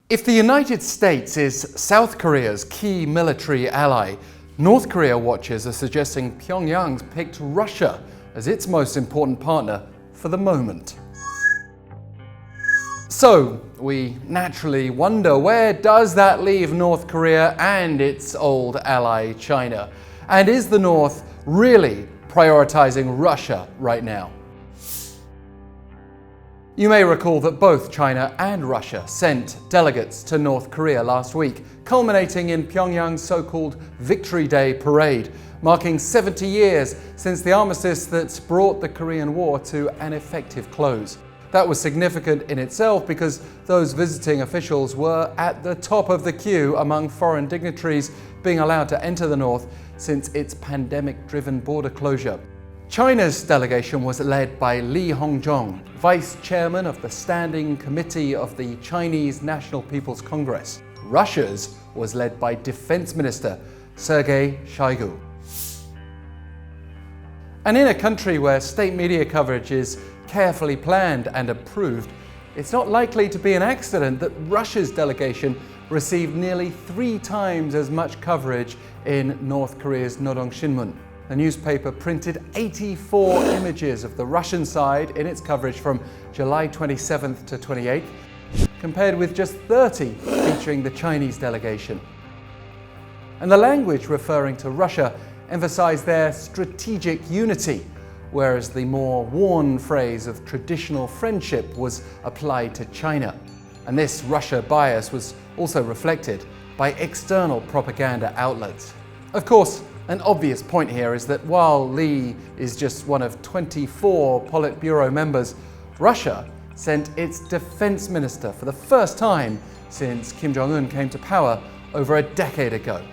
If the United States is South Korea's key military ally, North Korea watchers are suggesting Pyongyang's picked Russia as its most important partner for the moment. So, we naturally wonder, where does that leave North Korea and its old ally China? And is the North really prioritizing Russia right now? You may recall that both China and Russia sent delegates to North Korea last week, culminating in Pyongyang's so-called Victory Day parade, marking 70 years since the armistice that brought the Korean War to an effective close. That was significant in itself because those visiting officials were at the top of the queue among foreign dignitaries being allowed to enter the North since its pandemic-driven border closure. China's delegation was led by Li Hongzhong, vice chairman of the Standing Committee of the Chinese National People's Congress. Russia's was led by Defense Minister Sergei Shoigu. And in a country where state media coverage is carefully planned and approved, it's not likely to be an accident that Russia's delegation received nearly 3 times as much coverage in North Korea's Norodom Shinmun. The newspaper printed 84 images of the Russian side in its coverage from July 27th to 28th, compared with just 30 featuring the Chinese delegation. And the language referring to Russia emphasized their strategic unity, whereas the more worn phrase of traditional friendship was applied to China. And this Russia bias was also reflected by external propaganda outlets. Of course, an obvious point here is that while Li is just one of 24 Politburo members, Russia sent its defense minister for the first time since Kim Jong-un came to power over a decade ago.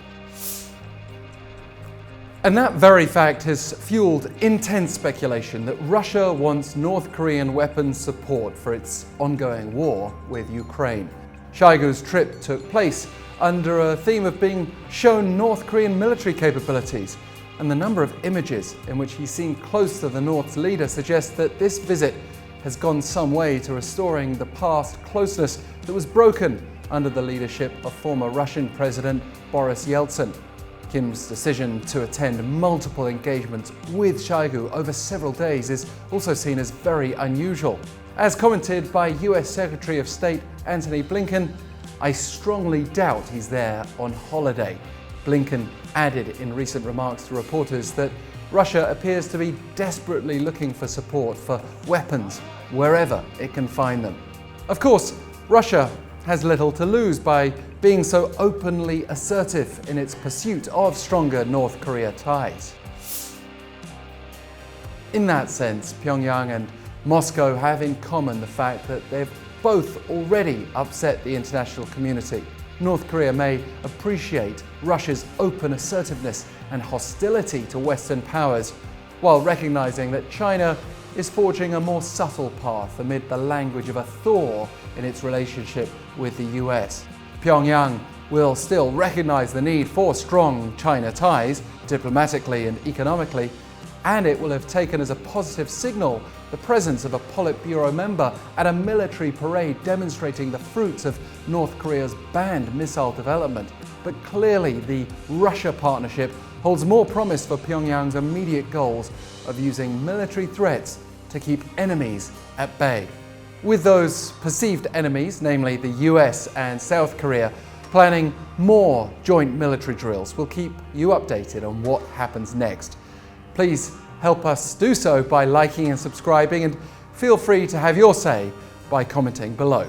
And that very fact has fueled intense speculation that Russia wants North Korean weapons support for its ongoing war with Ukraine. Shoigu's trip took place under a theme of being shown North Korean military capabilities, and the number of images in which he seemed close to the North's leader suggests that this visit has gone some way to restoring the past closeness that was broken under the leadership of former Russian President Boris Yeltsin. Kim's decision to attend multiple engagements with Shoigu over several days is also seen as very unusual. As commented by US Secretary of State Antony Blinken, "I strongly doubt he's there on holiday." Blinken added in recent remarks to reporters that Russia appears to be desperately looking for support for weapons wherever it can find them. Of course, Russia has little to lose by being so openly assertive in its pursuit of stronger North Korea ties. In that sense, Pyongyang and Moscow have in common the fact that they've both already upset the international community. North Korea may appreciate Russia's open assertiveness and hostility to Western powers, while recognizing that China is forging a more subtle path amid the language of a thaw in its relationship with the US. Pyongyang will still recognize the need for strong China ties, diplomatically and economically, and it will have taken as a positive signal the presence of a Politburo member at a military parade demonstrating the fruits of North Korea's banned missile development. But clearly the Russia partnership holds more promise for Pyongyang's immediate goals of using military threats to keep enemies at bay. With those perceived enemies, namely the US and South Korea, planning more joint military drills, we'll keep you updated on what happens next. Please help us do so by liking and subscribing, and feel free to have your say by commenting below.